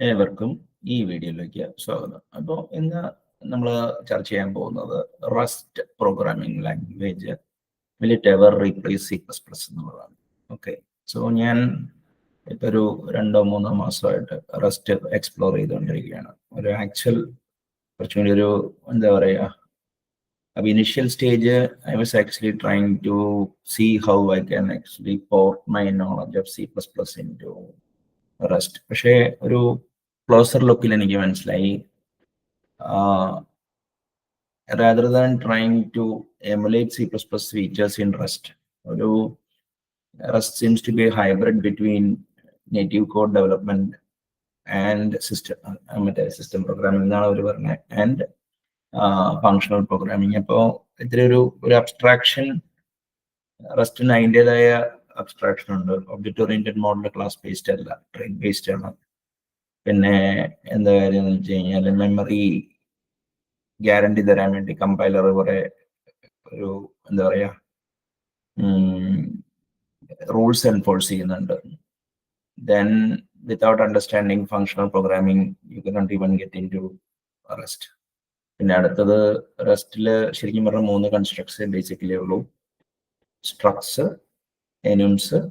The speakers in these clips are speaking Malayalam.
ഏവർക്കും ഈ വീഡിയോയിലേക്ക് സ്വാഗതം. അപ്പോൾ ഇന്ന് നമ്മൾ ചർച്ച ചെയ്യാൻ പോകുന്നത് rest programming language will it ever replace C plus plus എന്നുള്ളതാണ്. ഓക്കെ, സോ ഞാൻ ഇപ്പോൾ ഒരു 2-3 മാസമായിട്ട് റസ്റ്റ് എക്സ്പ്ലോർ ചെയ്തുകൊണ്ടിരിക്കുകയാണ്. ഒരു ആക്ച്വൽ കുറച്ചുകൂടി ഒരു എന്താ പറയുക, അപ്പോൾ initial stage I was actually trying to see how I can actually port my knowledge of C plus plus into Rust. പക്ഷേ ഒരു ക്ലോസർ ലുക്കിൽ എനിക്ക് മനസ്സിലായി, rather than trying to emulate C++ features in Rust, Rust seems to be a hybrid between native code development and system programming and functional programming. അപ്പോൾ ഇത്തിരി ഒരു അബ്സ്ട്രാക്ഷൻ റസ്റ്റിന് അതിൻ്റെതായ അബ്സ്ട്രാക്ഷൻ ഉണ്ട്. Object oriented model class based അല്ല, ട്രെയിൻ ബേസ്ഡ് ആണ്. പിന്നെ എന്താ കാര്യം എന്ന് വെച്ച് കഴിഞ്ഞാൽ മെമ്മറി ഗ്യാരണ്ടി തരാൻ വേണ്ടി കമ്പൈലർ കുറെ ഒരു എന്താ പറയാ റൂൾസ് എൻഫോഴ്സ് ചെയ്യുന്നുണ്ട്. Then without understanding functional programming you cannot even get into Rust. പിന്നെ അടുത്തത് റസ്റ്റിൽ ശരിക്കും പറഞ്ഞാൽ 3 കൺസ്ട്രക്ട്സ് ബേസിക്കലി ഉള്ളൂ: സ്ട്രക്ട്സ്, എനിംസ്,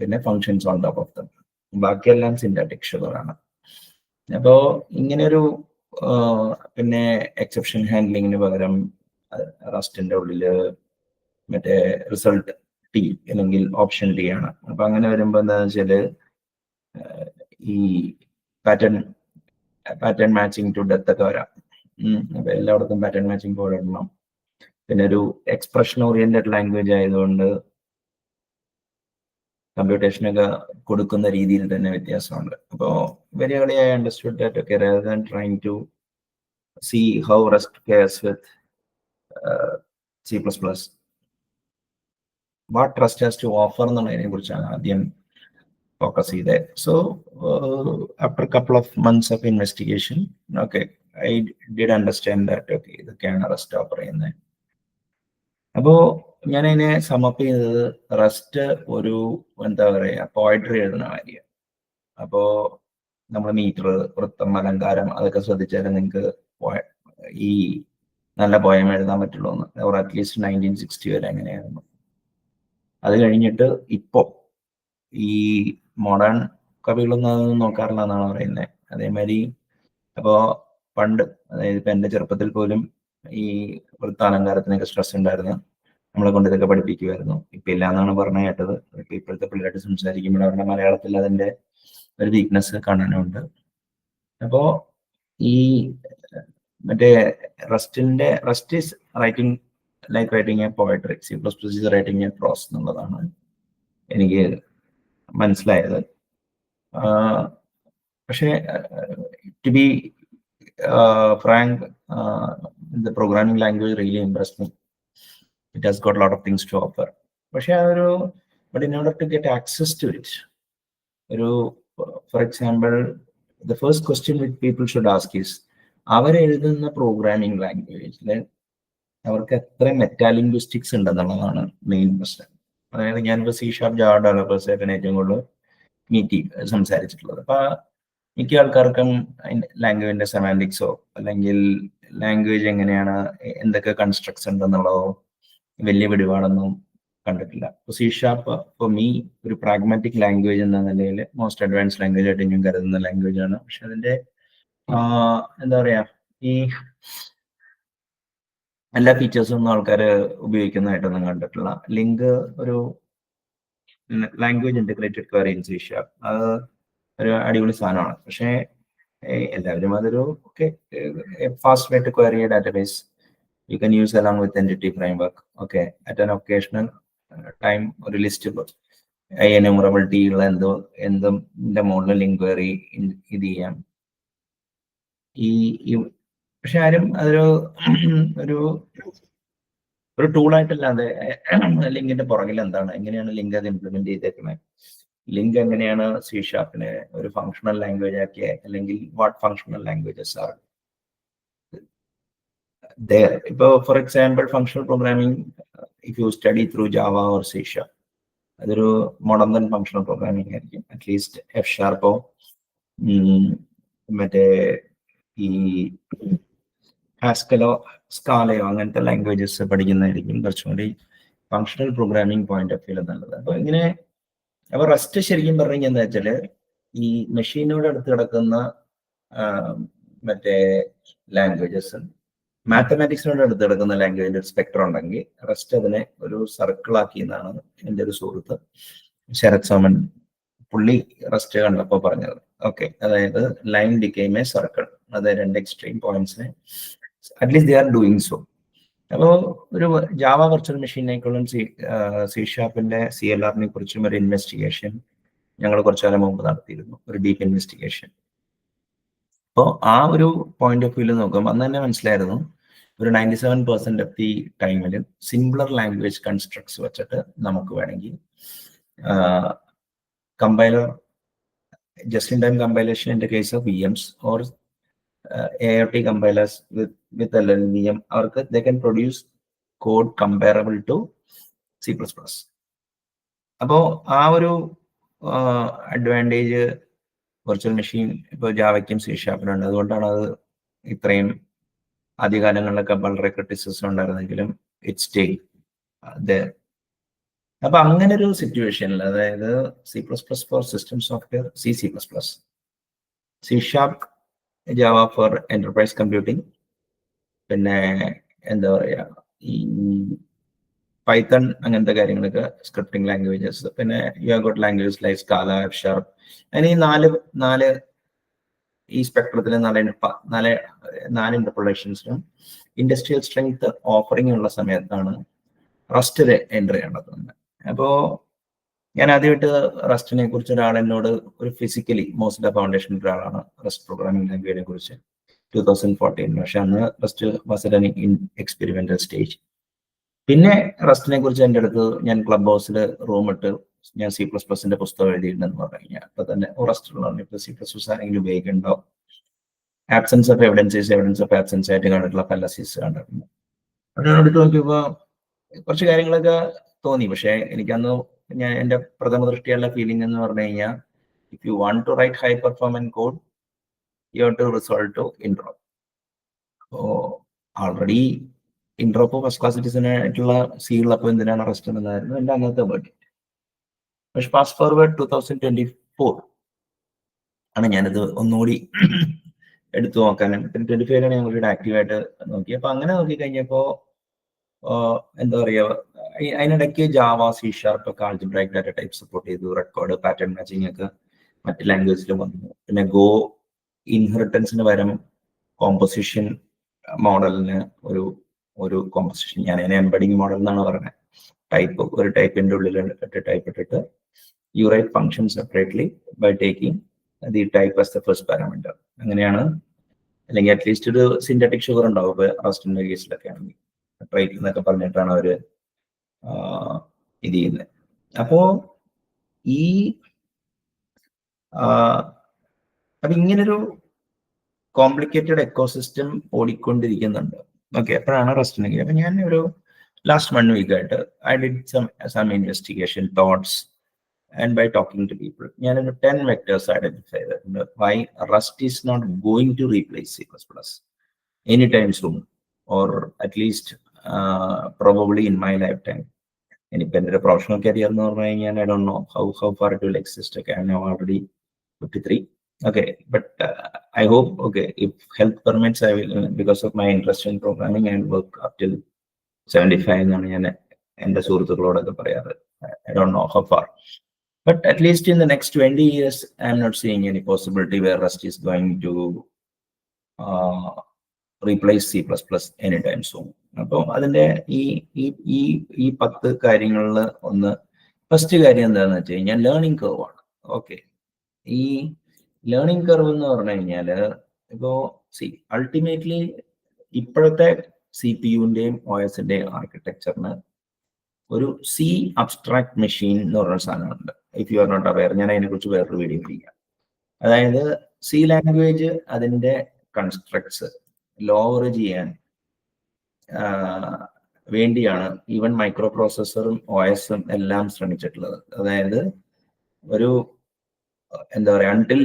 പിന്നെ functions on top of them. ബാക്കിയെല്ലാം സിന്റാക്റ്റിക് ഷുഗറാണ്. അപ്പോൾ ഇങ്ങനെയൊരു പിന്നെ എക്സെപ്ഷൻ ഹാൻഡ്ലിങ്ങിന് പകരം റസ്റ്റിന്റെ ഉള്ളില് മറ്റേ റിസൾട്ട് ടി അല്ലെങ്കിൽ ഓപ്ഷൻ ടി ആണ്. അപ്പൊ അങ്ങനെ വരുമ്പോ എന്താന്ന് വെച്ചാല് ഈ പാറ്റേൺ മാച്ചിങ് ടു ഡെത്ത് ഒക്കെ വരാം. അപ്പൊ എല്ലായിടത്തും പാറ്റേൺ മാച്ചിങ് പോലെ ഇടണം. പിന്നെ ഒരു എക്സ്പ്രഷൻ ഓറിയന്റഡ് ലാംഗ്വേജ് ആയതുകൊണ്ട് കമ്പ്യൂട്ടേഷനൊക്കെ കൊടുക്കുന്ന രീതിയിൽ തന്നെ വ്യത്യാസമുണ്ട്. അപ്പോൾ very early I understood that, okay, rather than trying to see how Rust pairs with C++, what Rust has to offer എന്നുള്ളതിനെ കുറിച്ചാണ് ആദ്യം ഫോക്കസ് ചെയ്തത്. So after couple of months of investigation, okay, I did understand that, okay, ഇതൊക്കെയാണ് റസ്റ്റ് ഓഫർ ചെയ്യുന്നത്. അപ്പോൾ ഞാൻ അതിനെ സമപ്പ് ചെയ്തത് റസ്റ്റ് ഒരു എന്താ പറയുക പോയട്രി എഴുതുന്ന കാര്യം. അപ്പോ നമ്മൾ മീറ്റർ, വൃത്തം, അലങ്കാരം അതൊക്കെ ശ്രദ്ധിച്ചാൽ നിങ്ങൾക്ക് ഈ നല്ല പോയം എഴുതാൻ പറ്റുള്ളൂ എന്ന്. ഓർ അറ്റ്ലീസ്റ്റ് 1960 വരെ അങ്ങനെയായിരുന്നു. അത് കഴിഞ്ഞിട്ട് ഇപ്പോ ഈ മോഡേൺ കവികളൊന്നും അതൊന്നും നോക്കാറില്ല എന്നാണ് പറയുന്നത്. അതേമാതിരി അപ്പോൾ പണ്ട്, അതായത് ഇപ്പൊ എൻ്റെ ചെറുപ്പത്തിൽ പോലും ഈ വൃത്താലങ്കാരത്തിനൊക്കെ സ്ട്രെസ് ഉണ്ടായിരുന്നു. നമ്മളെ കൊണ്ട് ഇതൊക്കെ പഠിപ്പിക്കുമായിരുന്നു. ഇപ്പൊ ഇല്ല എന്നാണ് പറഞ്ഞു കേട്ടത്. ഇപ്പൊ ഇപ്പോഴത്തെ പിള്ളേരായിട്ട് സംസാരിക്കുമ്പോൾ അവരുടെ മലയാളത്തിൽ അതിന്റെ ഒരു വീക്ക്നെസ് കാണാനുണ്ട്. അപ്പോ ഈ മറ്റേ rust is writing like writing a poetry, C++ is writing a prose എന്നുള്ളതാണ് എനിക്ക് മനസ്സിലായത്. പക്ഷേ to be frank, the programming language really impressed me. It has got a lot of things to offer. But in order to get access to it, for example, the first question which people should ask is, അവർ എഴുതുന്ന പ്രോഗ്രാമിംഗ് ലാംഗ്വേജിൽ അവർക്ക് എത്ര മെറ്റാലിംഗ്വിസ്റ്റിക്സ് ഉണ്ടെന്നുള്ളതാണ് മെയിൻ പ്രശ്നം. അതായത് ഞാനിപ്പോൾ C# ജാവ ഡെവലപ്പേഴ്സായിട്ട് ഏറ്റവും കൂടുതൽ സംസാരിച്ചിട്ടുള്ളത്. അപ്പൊ മിക്ക ആൾക്കാർക്കും ലാംഗ്വേജിന്റെ സെമാൻറ്റിക്സോ അല്ലെങ്കിൽ ലാംഗ്വേജ് എങ്ങനെയാണ്, എന്തൊക്കെ കൺസ്ട്രക്ട്സ് ഉണ്ടെന്നുള്ളതോ വലിയ പിടിപാടൊന്നും കണ്ടിട്ടില്ല. C# ഫോർ മീ ഒരു പ്രാഗ്മാറ്റിക് ലാംഗ്വേജ് എന്ന നിലയിൽ മോസ്റ്റ് അഡ്വാൻസ് ലാംഗ്വേജ് ആയിട്ട് ഞാൻ കരുതുന്ന ലാംഗ്വേജ് ആണ്. പക്ഷെ അതിന്റെ എന്താ പറയാ, ഈ എല്ലാ ഫീച്ചേഴ്സും ഒന്നും ആൾക്കാർ ഉപയോഗിക്കുന്നതായിട്ടൊന്നും കണ്ടിട്ടില്ല. ലിങ്ക് ഒരു language integrated query in C#, അത് ഒരു അടിപൊളി സാധനമാണ്. പക്ഷേ എല്ലാവരും അതൊരു fast way to query a database you can use along with entity framework. Okay, at an occasional time ഒരു ലിസ്റ്റ് enumerability ഉള്ള എന്തിന്റെ മോഡൽ ഇൻക്വയറി ഇത് ചെയ്യാം. പക്ഷെ ആരും അതൊരു ടൂളായിട്ടല്ലാതെ ലിങ്കിന്റെ പുറകിൽ എന്താണ്, എങ്ങനെയാണ് ലിങ്ക് അത് ഇംപ്ലിമെന്റ് ചെയ്തേക്കുന്നത്, ലിങ്ക് എങ്ങനെയാണ് C# ഒരു ഫങ്ഷണൽ ലാംഗ്വേജ് ആക്കിയ, അല്ലെങ്കിൽ what functional languages are there. For example, functional programming, if you study through Java or C#, അതൊരു മോഡേൺ ഫങ്ഷണൽ പ്രോഗ്രാമിംഗ് ആയിരിക്കും. അറ്റ്ലീസ്റ്റ് F# മറ്റേ ഈ ഹാസ്കലോ സ്കാലയോ അങ്ങനത്തെ ലാംഗ്വേജസ് പഠിക്കുന്നതായിരിക്കും കുറച്ചുകൂടി functional programming point of view നല്ലത്. അപ്പൊ ഇങ്ങനെ അപ്പൊ റസ്റ്റ് ശരിക്കും പറഞ്ഞു കഴിഞ്ഞാൽ എന്താ വെച്ചാല് ഈ മെഷീനോട് അടുത്ത് കിടക്കുന്ന മറ്റേ ലാംഗ്വേജസ്, മാത്തമാറ്റിക്സിനോട് അടുത്ത് കിടക്കുന്ന ലാംഗ്വേജിന്റെ ഒരു സ്പെക്ട്രം ഉണ്ടെങ്കിൽ റസ്റ്റ് അതിനെ ഒരു സർക്കിൾ ആക്കി എന്നാണ് എൻ്റെ ഒരു സുഹൃത്ത് ശരത് സോമൻ പുള്ളി റസ്റ്റ് കണ്ടപ്പോൾ പറഞ്ഞത്. ഓക്കെ, അതായത് ലൈൻ ഡിക്കെയിം എ സർക്കിൾ, അതായത് രണ്ട് എക്സ്ട്രീം പോയിന്റ്സിനെ at least they are doing so. അപ്പോൾ ഒരു ജാവ വെർച്വൽ മെഷീനേക്കാളും സി ഷാർപ്പിന്റെ CLR-നെ കുറിച്ചും ഒരു ഇൻവെസ്റ്റിഗേഷൻ ഞങ്ങൾ കുറച്ചു കാലം മുമ്പ് നടത്തിയിരുന്നു, ഒരു ഡീപ്പ് ഇൻവെസ്റ്റിഗേഷൻ. അപ്പോൾ ആ ഒരു പോയിന്റ് ഓഫ് വ്യൂല് നോക്കുമ്പോൾ അന്ന് തന്നെ മനസ്സിലായിരുന്നു ഒരു 97% ഓഫ് ദി ടൈമിൽ സിംപ്ലർ ലാംഗ്വേജ് കൺസ്ട്രക്ട്സ് വെച്ചിട്ട് നമുക്ക് വേണമെങ്കിൽ compiler, just in time compilation in the case of VMs or AIOT compilers with LLVM, or they can produce code comparable to C++. അപ്പോൾ ആ ഒരു അഡ്വാൻറ്റേജ് വെർച്വൽ മെഷീൻ ഇപ്പോൾ ജാവയ്ക്കും C ഷാർപ്പിനുണ്ട്. അതുകൊണ്ടാണ് അത് ഇത്രയും ആദ്യകാലങ്ങളിലൊക്കെ വളരെ ക്രിറ്റിസിസം ഉണ്ടായിരുന്നെങ്കിലും ഇറ്റ്സ് സ്റ്റേ there. അപ്പൊ അങ്ങനെ ഒരു സിറ്റുവേഷനിൽ, അതായത് C++ for system software, C sharp, Java for enterprise computing, പിന്നെ എന്താ പറയാ ഈ പൈത്തൺ അങ്ങനത്തെ കാര്യങ്ങളൊക്കെ സ്ക്രിപ്റ്റിംഗ് ലാംഗ്വേജസ്, പിന്നെ you have got languages like Scala, F sharp. അങ്ങനെ ഈ നാല് ഈ സ്പെക്ട്രത്തിലെ നാല് ഇന്റർപ്രിട്ടേഷൻസിനും ഇൻഡസ്ട്രിയൽ സ്ട്രെങ്ത് ഓഫറിംഗ് ഉള്ള സമയത്താണ് റസ്റ്റ് എൻ്റർ ചെയ്യേണ്ടത്. അപ്പോ ഞാൻ ആദ്യമായിട്ട് റസ്റ്റിനെ കുറിച്ച് ഒരാൾ എന്നോട് ഒരു ഫിസിക്കലി മോസില്ല ഫൗണ്ടേഷൻ ഒരാളാണ് റസ്റ്റ് പ്രോഗ്രാമിംഗ് ലാംഗ്വേജിനെ കുറിച്ച് 2014. പക്ഷെ അന്ന് rest was at in experimental stage. പിന്നെ റസ്റ്റിനെ കുറിച്ച് എൻ്റെ അടുത്ത് ഞാൻ ക്ലബ് ഹൗസിൽ റൂം ഇട്ട് ഞാൻ C++ന്റെ പുസ്തകം എഴുതിയിട്ടുണ്ടെന്ന് പറഞ്ഞു കഴിഞ്ഞാൽ അപ്പൊ തന്നെ റസ്റ്റ് ഉള്ളതാണ്. ഇപ്പൊ C++ ആരെങ്കിലും ഉപയോഗിക്കുന്നുണ്ടോ, absence of evidence of absence ആയിട്ട് കണ്ടിട്ടുള്ള ഫാലസീസ് കണ്ടിട്ടുണ്ട്. അതിനോട് നോക്കിയപ്പോ കുറച്ച് കാര്യങ്ങളൊക്കെ തോന്നി. പക്ഷെ എനിക്കന്ന് എൻ്റെ പ്രഥമ ദൃഷ്ടിയുള്ള ഫീലിംഗ് എന്ന് പറഞ്ഞു കഴിഞ്ഞാൽ, if you want to write high performance code you have to resolve to interop. അപ്പോൾ already interop first class citizen ആയിട്ടുള്ള C ഉള്ളപ്പോൾ എന്തിനാണ് റസ്റ്റ് എന്നതായിരുന്നു എൻ്റെ അന്നത്തെ ബഡ്ജറ്റ്. പക്ഷെ ഫാസ്റ്റ് ഫോർവേഡ് 2024 ആണ് ഞാനിത് ഒന്നുകൂടി എടുത്തു നോക്കാനും, പിന്നെ 25 ഞാൻ കൂടി ആക്റ്റീവായിട്ട് നോക്കി. അപ്പൊ അങ്ങനെ നോക്കിക്കഴിഞ്ഞപ്പോ എന്താ പറയുക, അതിനിടയ്ക്ക് ജാവ, C ഷാർപ്പ് ഒക്കെ ആൾജിബ്രായിക് ഡാറ്റ ടൈപ്പ് സപ്പോർട്ട് ചെയ്തു, റെക്കോർഡ്, പാറ്റേൺ മാച്ചിങ് ഒക്കെ മറ്റ് ലാംഗ്വേജിലും വന്നു. പിന്നെ ഗോ ഇൻഹെറിറ്റൻസിന് പകരം കോമ്പോസിഷൻ മോഡലിന് ഒരു കോമ്പോസിഷൻ, ഞാൻ എംബഡിങ് മോഡൽ എന്നാണ് പറയുന്നത്, ഒരു ടൈപ്പിന്റെ ഉള്ളിൽ ടൈപ്പ് ഇട്ടിട്ട് you write function separately by taking the type as the first parameter. അങ്ങനെയാണ്, അല്ലെങ്കിൽ അറ്റ്ലീസ്റ്റ് ഒരു സിന്തറ്റിക് ഷുഗർ ഉണ്ടാവും ഇപ്പൊ റസ്റ്റിന്റെ കേസിലൊക്കെ ആണെങ്കിൽ, ട്രൈറ്റ് എന്നൊക്കെ പറഞ്ഞിട്ടാണ് അവര് ഇത് ചെയ്യുന്നത്. അപ്പോ അപ്പൊ ഇങ്ങനൊരു കോംപ്ലിക്കേറ്റഡ് എക്കോസിസ്റ്റം ഓടിക്കൊണ്ടിരിക്കുന്നുണ്ട്. ഓക്കെ, അപ്പോഴാണ് റസ്റ്റിനെങ്കിൽ. അപ്പൊ ഞാൻ ഒരു ലാസ്റ്റ് 1 week ആയിട്ട് I did some investigation thoughts and by talking to people, ഞാനൊരു 10 vectors identify ചെയ്തിട്ടുണ്ട് why Rust is not going to replace C++ anytime soon, or at least probably in my lifetime. ഇനിയിപ്പോൾ എൻ്റെ ഒരു പ്രൊഫഷണൽ കരിയർ എന്ന് പറഞ്ഞു കഴിഞ്ഞാൽ I don't know how far it will exist. Okay, I'm now already 53. Okay, but I hope, okay, if health permits, I will, because of my interest in programming, I will work up till 75 എന്നാണ് ഞാൻ എൻ്റെ സുഹൃത്തുക്കളോടൊക്കെ പറയാറ്. I don't know how far. But at least in the next 20 years, I'm not seeing any possibility where Rust is going to replace C++ anytime soon. അപ്പോൾ അതിൻ്റെ ഈ 10 കാര്യങ്ങളിൽ ഒന്ന്, ഫസ്റ്റ് കാര്യം എന്താണെന്ന് വെച്ച് കഴിഞ്ഞാൽ ലേണിംഗ് കർവ് ആണ്. ഓക്കെ, ഈ ലേണിംഗ് കർവ് എന്ന് പറഞ്ഞു കഴിഞ്ഞാൽ ഇപ്പോൾ അൾട്ടിമേറ്റ്ലി ഇപ്പോഴത്തെ CPU-ന്റെയും OS-ന്റെയും ആർക്കിടെക്ചറിന് ഒരു C അബ്സ്ട്രാക്ട് മെഷീൻ എന്ന് പറഞ്ഞ സാധനമുണ്ട്. If you are not aware, ഞാൻ അതിനെക്കുറിച്ച് വേറൊരു വീഡിയോ ചെയ്യാം. അതായത് C ലാംഗ്വേജ് അതിൻ്റെ കൺസ്ട്രക്ട്സ് ലോവർ ചെയ്യാൻ വേണ്ടിയാണ് ഈവൻ മൈക്രോ പ്രോസസ്സറും OS-ഉം എല്ലാം ശ്രമിച്ചിട്ടുള്ളത്. അതായത് ഒരു എന്താ പറയുക, അൺടിൽ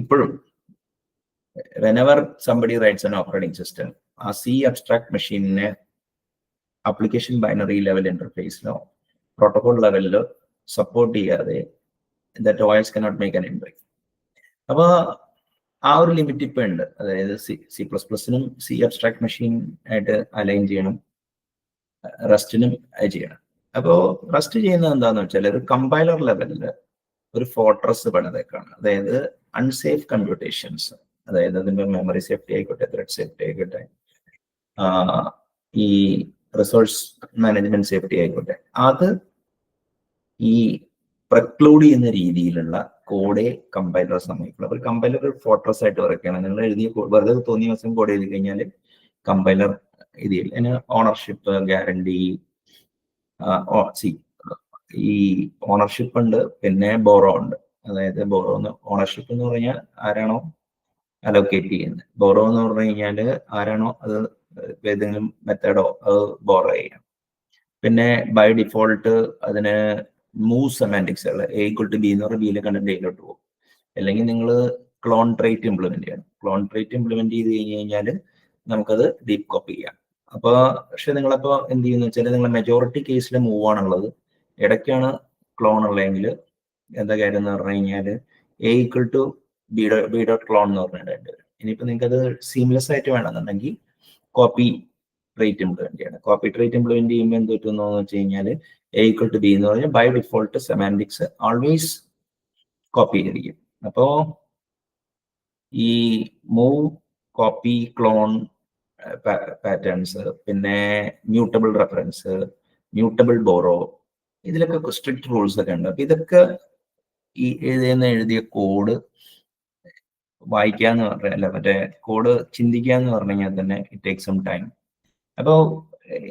ഇപ്പോഴും whenever somebody writes an operating system, a C abstract machine application binary level interface no protocol level support cheyade that OS cannot make an entry. അപ്പൊ ആ ഒരു ലിമിറ്റ് ഇപ്പൊ ഉണ്ട്. അതായത് C++നും C abstract machine ആയിട്ട് അലൈൻ ചെയ്യണം, റസ്റ്റിനും ചെയ്യണം. അപ്പോ റസ്റ്റ് ചെയ്യുന്നത് എന്താന്ന് വെച്ചാൽ ഒരു കമ്പൈലർ ലെവലില് ഒരു ഫോർട്രസ് പണിതേക്കാണ്. അതായത് അൺസേഫ് കമ്പ്യൂട്ടേഷൻസ്, അതായത് അതിന്റെ മെമ്മറി സേഫ്റ്റി ആയിക്കോട്ടെ, ത്രെഡ് സേഫ്റ്റി ആയിക്കോട്ടെ, ഈ റിസോഴ്സ് മാനേജ്മെന്റ് സേഫ്റ്റി ആയിക്കോട്ടെ, അത് ഈ പ്രക്ലൂഡ് ചെയ്യുന്ന രീതിയിലുള്ള കോഡെ കമ്പൈലർ സമ്മതിക്കുള്ളൂ. അപ്പോൾ കമ്പൈലർ ഒരു ഫോർട്രസ് ആയിട്ട് വരയ്ക്കണം. നിങ്ങൾ എഴുതിയ വെറുതെ തോന്നിയ ദിവസം കോഡ് എഴുതി കഴിഞ്ഞാൽ കമ്പൈലർ ഇത് ചെയ്യില്ല. അതിന് ഓണർഷിപ്പ്, ഗ്യാരണ്ടി, ഈ ഓണർഷിപ്പ് ഉണ്ട്, പിന്നെ ബോറോ ഉണ്ട്. അതായത് ബോറോ ഓണർഷിപ്പ് എന്ന് പറഞ്ഞാൽ ആരാണോ അലോക്കേറ്റ് ചെയ്യുന്നത്, ബോറോ എന്ന് പറഞ്ഞു കഴിഞ്ഞാൽ ആരാണോ അത് ഏതെങ്കിലും മെത്തേഡോ അത് ബോറോ ചെയ്യാം. പിന്നെ ബൈ ഡിഫോൾട്ട് അതിന് move semantics A equal to B എന്ന് പറഞ്ഞാൽ ബിയിലെ കണ്ടന്റ് എയിലോട്ട് പോകും. അല്ലെങ്കിൽ നിങ്ങൾ ക്ലോൺ ട്രേറ്റ് ഇംപ്ലിമെന്റ് ചെയ്യണം. ക്ലോൺ ട്രേറ്റ് ഇംപ്ലിമെന്റ് ചെയ്ത് കഴിഞ്ഞ് കഴിഞ്ഞാൽ നമുക്കത് ഡീപ്പ് കോപ്പി ചെയ്യാം. അപ്പോൾ പക്ഷെ നിങ്ങളപ്പോൾ എന്ത് ചെയ്യുന്ന വെച്ചാൽ നിങ്ങൾ മെജോറിറ്റി കേസിൽ മൂവ് ആണുള്ളത്, ഇടയ്ക്കാണ് ക്ലോൺ ഉള്ളതെങ്കിൽ എന്താ കാര്യം എന്ന് പറഞ്ഞു കഴിഞ്ഞാൽ A equal to B dot clone എന്ന് പറഞ്ഞിട്ടുണ്ട്. ഇനിയിപ്പോൾ നിങ്ങൾക്ക് അത് സീംലെസ് ആയിട്ട് വേണമെന്നുണ്ടെങ്കിൽ കോപ്പി ട്രേറ്റ് ഇംപ്ലിമെന്റ് ചെയ്യണം. കോപ്പി ട്രേറ്റ് ഇംപ്ലിമെന്റ് ചെയ്യുമ്പോൾ എന്ത് പറ്റുമെന്ന് വെച്ച് കഴിഞ്ഞാൽ എ ഈക്വൽ ടു ബി എന്ന് പറഞ്ഞാൽ by default semantics always copy ചെയ്തിരിക്കും. അപ്പോ ഈ മൂവ്, കോപ്പി, ക്ലോൺ പാറ്റേൺസ്, പിന്നെ മ്യൂട്ടബിൾ റെഫറൻസ്, മ്യൂട്ടബിൾ ബോറോ, ഇതിലൊക്കെ സ്ട്രിക്റ്റ് റൂൾസ് ഒക്കെ ഉണ്ട്. അപ്പൊ ഇതൊക്കെ ഈ എഴുതിയ കോഡ് വായിക്കാന്ന് പറഞ്ഞല്ല, മറ്റേ കോഡ് ചിന്തിക്കാന്ന് പറഞ്ഞു കഴിഞ്ഞാൽ തന്നെ ഇറ്റ് ടേക്ക് സം ടൈം. അപ്പോൾ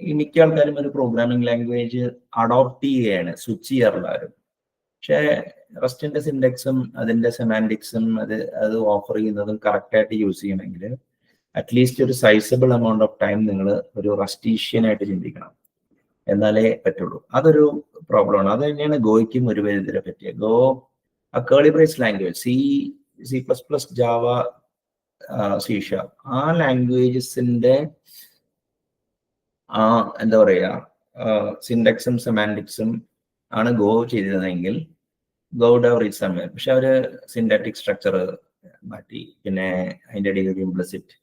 ഈ മിക്ക ആൾക്കാരും ഒരു പ്രോഗ്രാമിംഗ് ലാംഗ്വേജ് അഡോപ്റ്റ് ചെയ്യുകയാണ്, സ്വിച്ച് ചെയ്യാറില്ല ആരും. പക്ഷേ റസ്റ്റിന്റെ സിൻഡെക്സും അതിന്റെ സെമാൻറ്റിക്സും അത് ഓഫർ ചെയ്യുന്നതും കറക്റ്റായിട്ട് യൂസ് ചെയ്യണമെങ്കിൽ അറ്റ്ലീസ്റ്റ് ഒരു സൈസബിൾ എമൗണ്ട് ഓഫ് ടൈം നിങ്ങൾ ഒരു റസ്റ്റീഷ്യൻ ആയിട്ട് ചിന്തിക്കണം, എന്നാലേ പറ്റുള്ളൂ. അതൊരു പ്രോബ്ലമാണ്. അത് തന്നെയാണ് ഗോയ്ക്കും ഒരു പരിധിയെ പറ്റിയ go curly brace language, C++, Java, C#, ആ ലാംഗ്വേജസിന്റെ എന്താ പറയാ സിൻഡെക്സും സെമാൻറ്റിക്സും ആണ് ഗോ ചെയ്തിരുന്നെങ്കിൽ ഗോ ഡവ് റീച്ച് സമയം. പക്ഷെ അവര് സിൻഡാറ്റിക് സ്ട്രക്ചർ മാറ്റി, പിന്നെ അതിൻ്റെ ഇടയിൽ ഒരു ഇംപ്ലിസിറ്റ്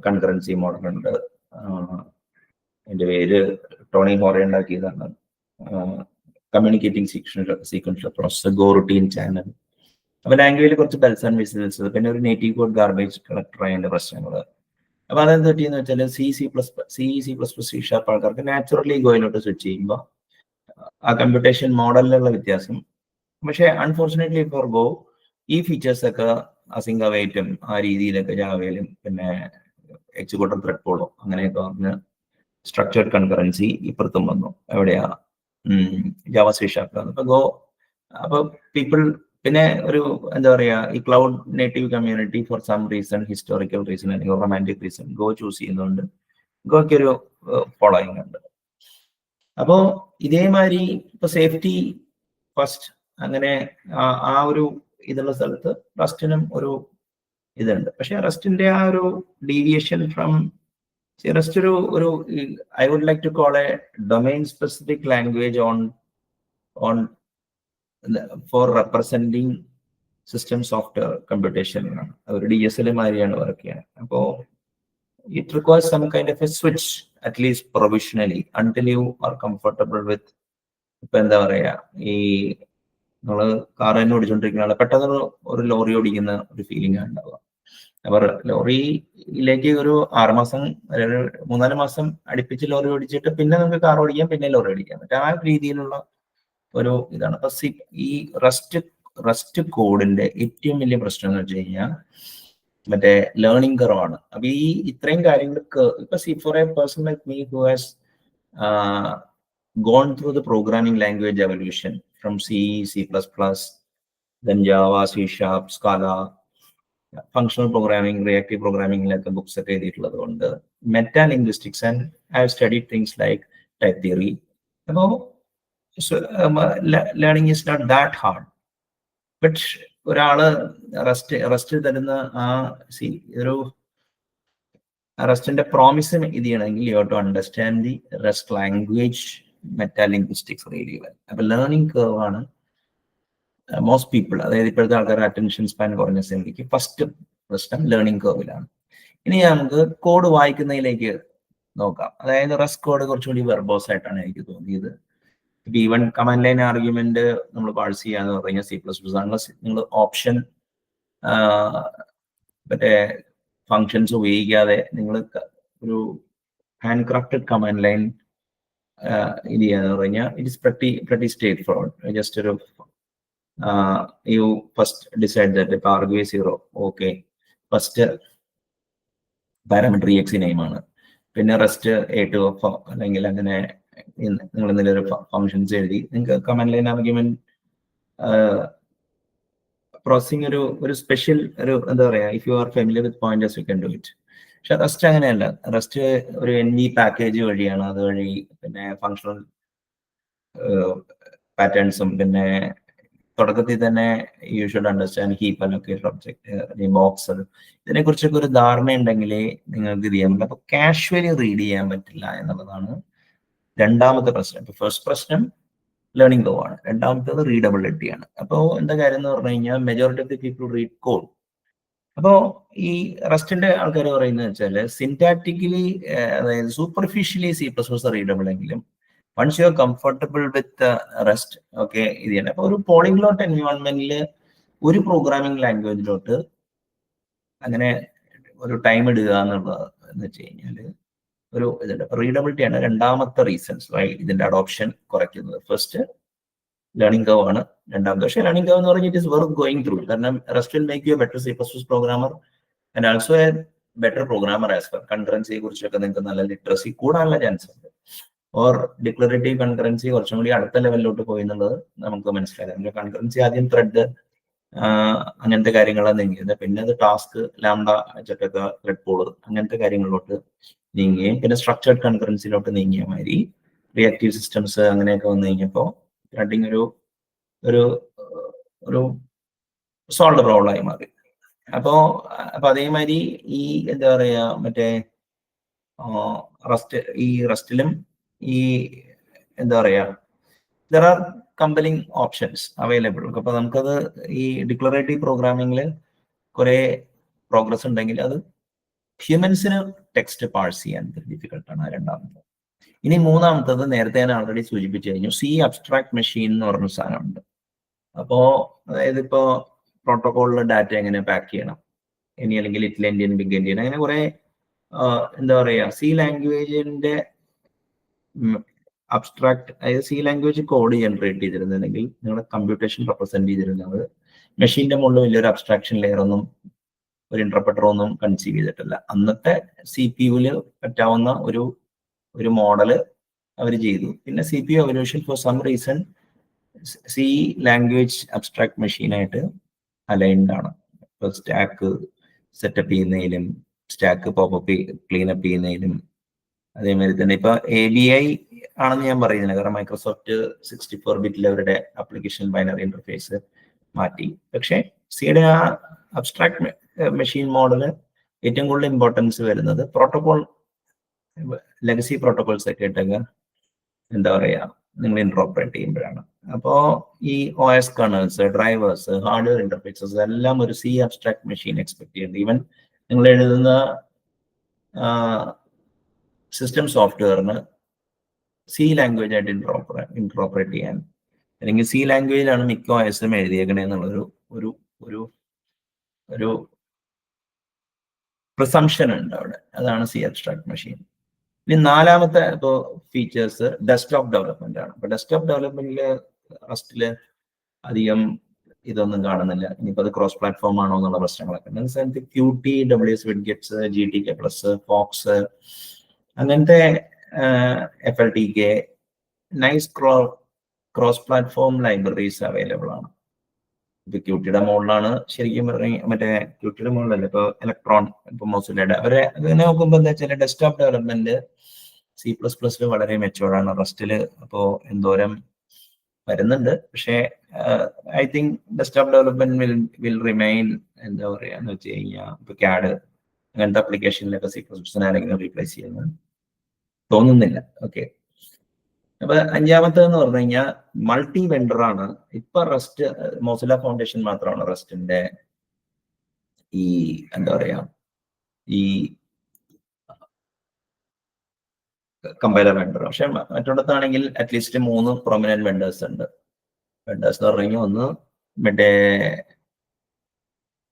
കൺകറൻസി മോഡൽ ഉണ്ട്. എൻ്റെ പേര് ടോണി ഹോറെ ഉണ്ടാക്കിയതാണ്. Communicating sequential process, go routine channel. അപ്പൊ ലാംഗ്വേജിൽ കുറച്ച് ബെൽസ് ആൻഡ് വിസിൽസ്, പിന്നെ ഒരു നേറ്റീവ് കോഡ് ഗാർബേജ് കളക്ടർ അതിന്റെ പ്രശ്നങ്ങൾ. അപ്പൊ അതെന്ത് പറ്റിയെന്ന് വെച്ചാൽ C++, C# ആൾക്കാർക്ക് നാച്ചുറലി ഗോയിലോട്ട് സ്വിച്ച് ചെയ്യുമ്പോൾ ആ കമ്പ്യൂട്ടേഷൻ മോഡലിലുള്ള വ്യത്യാസം. പക്ഷെ അൺഫോർച്ചുനേറ്റ്ലി ഫോർ ഗോ ഈ ഫീച്ചേഴ്സ് ഒക്കെ അസിംഗ് അവൈറ്റും ആ രീതിയിലൊക്കെ ജാവയിലും പിന്നെ എക്സിക്യൂട്ടർ ത്രെഡ് പോളോ അങ്ങനെയൊക്കെ പറഞ്ഞ് സ്ട്രക്ചേർഡ് കൺകറൻസി ഇപ്പുറത്തും വന്നു. എവിടെയാ ജാവ C#. അപ്പൊ ഗോ അപ്പൊ പീപ്പിൾ പിന്നെ ഒരു എന്താ പറയാ ഈ cloud native community for some reason, historical reason അല്ലെങ്കിൽ റൊമാൻറ്റിക് റീസൺ ഗോ ചൂസ് ചെയ്യുന്നുണ്ട്. ഗോയ്ക്ക് ഒരു ഫോളോയിങ് ഉണ്ട്. അപ്പോ ഇതേമാതിരി ഇപ്പൊ സേഫ്റ്റി ഫസ്റ്റ് അങ്ങനെ ആ ഒരു ഇതുള്ള സ്ഥലത്ത് റസ്റ്റിനും ഒരു ഇതുണ്ട്. പക്ഷെ റസ്റ്റിന്റെ ആ ഒരു ഡീവിയേഷൻ ഫ്രം റസ്റ്റ് ഒരു I would like to call a domain specific language on for representing system software computation ആണ്. ഒരു DSL മാതിരിയാണ് വർക്ക് ചെയ്യുന്നത്. അപ്പോൾ it requires some kind of a switch at least provisionally until you are comfortable with. ഇപ്പൊ എന്താ പറയാ ഈ നമ്മള് കാർ തന്നെ ഓടിച്ചോണ്ടിരിക്കുന്ന ആളെ പെട്ടെന്ന് ഒരു ലോറി ഓടിക്കുന്ന ഒരു ഫീലിംഗ് ആണ് ഉണ്ടാവുക. അവർ ലോറിയിലേക്ക് ഒരു 6 മാസം 3-4 മാസം അടുപ്പിച്ച് ലോറി ഓടിച്ചിട്ട് പിന്നെ നമുക്ക് കാർ ഓടിക്കാം, പിന്നെ ലോറി ഓടിക്കാം. മറ്റേ ആ രീതിയിലുള്ള ഒരു ഇതാണ്. അപ്പൊ ഈ റസ്റ്റ് കോഡിന്റെ ഏറ്റവും വലിയ പ്രശ്നം എന്ന് വെച്ച് കഴിഞ്ഞാൽ മറ്റേ ലേണിംഗ് കർവാണ്. അപ്പൊ ഈ ഇത്രയും കാര്യങ്ങൾക്ക് ഇപ്പൊ for a person like me who has gone through the programming language evolution from C++, then Java, C#, Scala, functional programming, reactive programming like books ഒക്കെ എഴുതിയിട്ടുള്ളത് കൊണ്ട് meta linguistics, and I have studied things like type theory. So learning is not that hard, but ഒരാള് റെസ്റ്റ് തരുന്ന ആ ഒരു റെസ്റ്റിന്റെ പ്രോമിസ് ഇത് ചെയ്യണമെങ്കിൽ you have to understand the rest language metalinguistics really well. അപ്പൊ ലേണിംഗ് കർവ് ആണ് മോസ്റ്റ് പീപ്പിൾ, അതായത് ഇപ്പോഴത്തെ ആൾക്കാരുടെ അറ്റൻഷൻ സ്പാൻ കുറഞ്ഞ സ്ഥിതിക്ക് ഫസ്റ്റ് പ്രശ്നം ലേണിംഗ് കർവിലാണ്. ഇനി നമുക്ക് കോഡ് വായിക്കുന്നതിലേക്ക് നോക്കാം. അതായത് റെസ്റ്റ് കോഡ് കുറച്ചുകൂടി വെർബോസ് ആയിട്ടാണ് എനിക്ക് തോന്നിയത്. ഇപ്പൊ ഈവൻ കമാൻഡ് ലൈൻ ആർഗ്യുമെന്റ് നമ്മൾ പാഴ്സ് ചെയ്യാന്ന് പറഞ്ഞാൽ C++ ആണല്ലോ. നിങ്ങൾ ഓപ്ഷൻ മറ്റേ ഫങ്ഷൻസ് ഉപയോഗിക്കാതെ നിങ്ങൾ ഒരു ഹാൻഡ് ക്രാഫ്റ്റഡ് കമാൻഡ് ലൈൻ ഇത് ചെയ്യാന്ന് പറഞ്ഞാൽ it is pretty straightforward. Just ഒരു യു ഫസ്റ്റ് ഡിസൈഡ് ദാറ്റ് ഇപ്പൊ argue 0, okay, first parameter exe name ആണ്, പിന്നെ റെസ്റ്റ് A2 അല്ലെങ്കിൽ അങ്ങനെ നിങ്ങൾ എന്തെങ്കിലും ഒരു ഫങ്ഷൻസ് എഴുതി നിങ്ങൾക്ക് കമാൻഡ് ലൈൻ ആർഗ്യുമെന്റ് പ്രോസസിങ് ഒരു സ്പെഷ്യൽ ഒരു എന്താ പറയാ, if you R familiar with pointers you can do it. പക്ഷെ റെസ്റ്റ് അങ്ങനെയല്ല. റെസ്റ്റ് ഒരു NV പാക്കേജ് വഴിയാണ്, അതുവഴി പിന്നെ ഫങ്ഷണൽ പാറ്റേൺസും പിന്നെ തുടക്കത്തിൽ തന്നെ you should understand heap allocation object box, ഇതിനെ കുറിച്ചൊക്കെ ഒരു ധാരണ ഉണ്ടെങ്കിലേ നിങ്ങൾക്ക് ഇത് ചെയ്യാൻ പറ്റില്ല. അപ്പൊ കാഷ്വലി റീഡ് ചെയ്യാൻ പറ്റില്ല എന്നുള്ളതാണ് രണ്ടാമത്തെ പ്രശ്നം. ഇപ്പൊ ഫസ്റ്റ് പ്രശ്നം ലേണിംഗ് കർവ് ആണ്, രണ്ടാമത്തേത് റീഡബിലിറ്റി ആണ്. അപ്പോൾ എന്താ കാര്യം എന്ന് പറഞ്ഞു കഴിഞ്ഞാൽ majority of the people read code. അപ്പോൾ ഈ റെസ്റ്റിന്റെ ആൾക്കാർ പറയുന്നത് വെച്ചാൽ സിന്റാക്ടിക്കലി അതായത് സൂപ്പർഫിഷ്യലി C++ റീഡബിൾ എങ്കിലും once you are comfortable with Rust okay ഇത് ചെയ്യണം. അപ്പൊ ഒരു പോളിഗ്ലോട്ട് എൻവയോൺമെന്റിൽ ഒരു പ്രോഗ്രാമിംഗ് ലാംഗ്വേജിലോട്ട് അങ്ങനെ ഒരു ടൈം ഇടുക എന്നുള്ളത് എന്ന് വെച്ച് കഴിഞ്ഞാൽ ഒരു ഇതുണ്ട്. റീഡബിലിറ്റി ആണ് രണ്ടാമത്തെ റീസൺസ് വൈ ഇതിന്റെ അഡോപ്ഷൻ കുറയ്ക്കുന്നത്. ഫസ്റ്റ് ലേണിംഗ് കർവ് ആണ്, രണ്ടാമത്തെ. പക്ഷേ ലേണിംഗ് കർവ് എന്ന് പറഞ്ഞാൽ it is worth going through. കാരണം rest will make you better C++ programmer and also a better programmer as well. കൺകറൻസിയെ കുറിച്ചൊക്കെ നിങ്ങൾക്ക് നല്ല ലിറ്ററസി കൂടാനുള്ള ചാൻസ് ഉണ്ട്. ഓർ ഡിക്ലറേറ്റീവ് കൺകറൻസി കുറച്ചും കൂടി അടുത്ത ലെവലിലോട്ട് പോയി എന്നുള്ളത് നമുക്ക് മനസ്സിലാക്കാം. കൺകറൻസി ആദ്യം ത്രെഡ് അങ്ങനത്തെ കാര്യങ്ങളാണ് നീങ്ങിയത്, പിന്നെ അത് ടാസ്ക് ലാംഡ വെച്ചിട്ടൊക്കെ ത്രെഡ് പൂള് അങ്ങനത്തെ കാര്യങ്ങളിലോട്ട് നീങ്ങുകയും പിന്നെ സ്ട്രക്ചർഡ് കൺകറൻസിയിലോട്ട് നീങ്ങിയ മാതിരി റിയാക്റ്റീവ് സിസ്റ്റംസ് അങ്ങനെയൊക്കെ വന്നു കഴിഞ്ഞപ്പോൾ ത്രെഡിങ് ഒരു സോൾവ് പ്രോബ്ലം ആയി മാറി. അപ്പൊ അതേമാതിരി ഈ എന്താ പറയാ മറ്റേ റെസ്റ്റിലും ഈ എന്താ പറയാ there are compelling options available. അപ്പൊ നമുക്കത് ഈ ഡിക്ലറേറ്റീവ് പ്രോഗ്രാമിംഗിൽ കുറെ പ്രോഗ്രസ് ഉണ്ടെങ്കിൽ അത് ഹ്യൂമൻസിന് ടെക്സ്റ്റ് പാഴ്സ് ചെയ്യാൻ ഡിഫിക്കൽട്ടാണ് രണ്ടാമത്. ഇനി മൂന്നാമത്തത് നേരത്തെ ഞാൻ ആൾറെഡി സൂചിപ്പിച്ചു കഴിഞ്ഞു, C അബ്സ്ട്രാക്ട് മെഷീൻ എന്ന് പറഞ്ഞ സാധനമുണ്ട്. അപ്പോ അതായത് ഇപ്പോ പ്രോട്ടോകോളിൽ ഡാറ്റ എങ്ങനെ പാക്ക് ചെയ്യണം, ഇനി അല്ലെങ്കിൽ ലിറ്റിൽ എൻഡിയൻ ബിഗ് എൻഡിയൻ അങ്ങനെ കുറെ എന്താ പറയാ C ലാംഗ്വേജിന്റെ അബ്സ്ട്രാക്ട്, അതായത് C ലാംഗ്വേജ് കോഡ് ജനറേറ്റ് ചെയ്തിരുന്നെങ്കിൽ നിങ്ങളുടെ കമ്പ്യൂട്ടേഷൻ റെപ്രസെന്റ് ചെയ്തിരുന്നത് മെഷീന്റെ മുകളിൽ വലിയൊരു അബ്സ്ട്രാക്ഷൻ ലെയർ ഒന്നും ഒരു ഇന്റർപ്രറ്റർ ഒന്നും കൺസീവ് ചെയ്തിട്ടില്ല. അന്നത്തെ CPU പറ്റാവുന്ന ഒരു മോഡല് അവർ ചെയ്തു. പിന്നെ CPU evolution for some reason C language abstract മെഷീനായിട്ട് അലൈൻഡ് ആണ്. ഇപ്പോൾ സ്റ്റാക്ക് സെറ്റപ്പ് ചെയ്യുന്നതിലും സ്റ്റാക്ക് പോപ്പപ്പ് ക്ലീനപ്പ് ചെയ്യുന്നതിലും അതേമാതിരി തന്നെ ഇപ്പൊ ABI ആണെന്ന് ഞാൻ പറയുന്നില്ല, കാരണം മൈക്രോസോഫ്റ്റ് 64 ബിറ്റിൽ അവരുടെ ആപ്ലിക്കേഷൻ ബൈനറി ഇന്റർഫേസ് മാറ്റി. പക്ഷെ സിയുടെ ആ അബ്സ്ട്രാക്ട് മെഷീൻ മോഡല് ഏറ്റവും കൂടുതൽ ഇമ്പോർട്ടൻസ് വരുന്നത് പ്രോട്ടോകോൾ ലെഗസി പ്രോട്ടോകോൾസ് ഒക്കെ ഇട്ടൊക്കെ എന്താ പറയാ നിങ്ങൾ ഇന്റർപ്രേറ്റ് ചെയ്യുമ്പോഴാണ്. അപ്പോ ഈ OS kernels, drivers, hardware interfaces എല്ലാം ഒരു C അബ്സ്ട്രാക്ട് മെഷീൻ എക്സ്പെക്ട് ചെയ്യുന്നുണ്ട്. ഈവൻ നിങ്ങൾ എഴുതുന്ന സിസ്റ്റം സോഫ്റ്റ്വെയറിന് C ലാംഗ്വേജ് ആയിട്ട് ഇന്റർപ്രേറ്റ് ചെയ്യാൻ, അല്ലെങ്കിൽ C ലാംഗ്വേജിലാണ് മിക്ക OSും എഴുതിയേക്കണേ എന്നുള്ളൊരു ഒരു പ്രിസംഷൻ ഉണ്ട് അവിടെ. അതാണ് C അബ്സ്ട്രാക്ട് മെഷീൻ. ഇനി നാലാമത്തെ ഇപ്പോൾ ഫീച്ചേഴ്സ് ഡെസ്ക്ടോപ്പ് ഡെവലപ്മെന്റ് ആണ്. അപ്പൊ ഡെസ്ക്ടോപ്പ് ഡെവലപ്മെന്റില് റെസ്റ്റില് അധികം ഇതൊന്നും കാണുന്നില്ല. ഇനിയിപ്പോൾ അത് ക്രോസ് പ്ലാറ്റ്ഫോം ആണോ എന്നുള്ള പ്രശ്നങ്ങളൊക്കെ. Qt, WS Widgets, GTK+, Fox അങ്ങനത്തെ FLTK nice cross platform libraries available ആണ്. ഇപ്പൊ Qtയുടെ മുകളിലാണ് ശരിക്കും പറഞ്ഞ മറ്റേ Qtയുടെ മുകളിലല്ല ഇപ്പൊ ഇലക്ട്രോൺ, ഇപ്പൊ മൊസില്ലയുടെ അവരെ അങ്ങനെ നോക്കുമ്പോൾ എന്താ വെച്ചാൽ ഡെസ്ക്ടോപ്പ് ഡെവലപ്മെന്റ് C++ വളരെ മെച്ചുവേർഡ് ആണ്. റെസ്റ്റില് അപ്പോ എന്തോരം വരുന്നുണ്ട്. പക്ഷേ I think desktop development will remain, എന്താ പറയുക എന്ന് വെച്ച് കഴിഞ്ഞാൽ ഇപ്പൊ CAD അങ്ങനത്തെ അപ്ലിക്കേഷനിലൊക്കെ C++ ആരെങ്കിലും റീപ്ലേസ് ചെയ്യുന്നു തോന്നുന്നില്ല. ഓക്കെ, അപ്പൊ അഞ്ചാമത്തേന്ന് പറഞ്ഞു കഴിഞ്ഞാൽ മൾട്ടി വെണ്ടർ ആണ്. ഇപ്പൊ റെസ്റ്റ് മോസില്ല ഫൗണ്ടേഷൻ മാത്രമാണ് റെസ്റ്റിന്റെ ഈ എന്താ പറയാ ഈ കമ്പൈലർ വെണ്ടർ. പക്ഷെ മറ്റിടത്താണെങ്കിൽ അറ്റ്ലീസ്റ്റ് 3 പ്രൊമിനന്റ് വെണ്ടേഴ്സ് ഉണ്ട്. വെണ്ടേഴ്സ് എന്ന് പറഞ്ഞു കഴിഞ്ഞാൽ ഒന്ന് മറ്റേ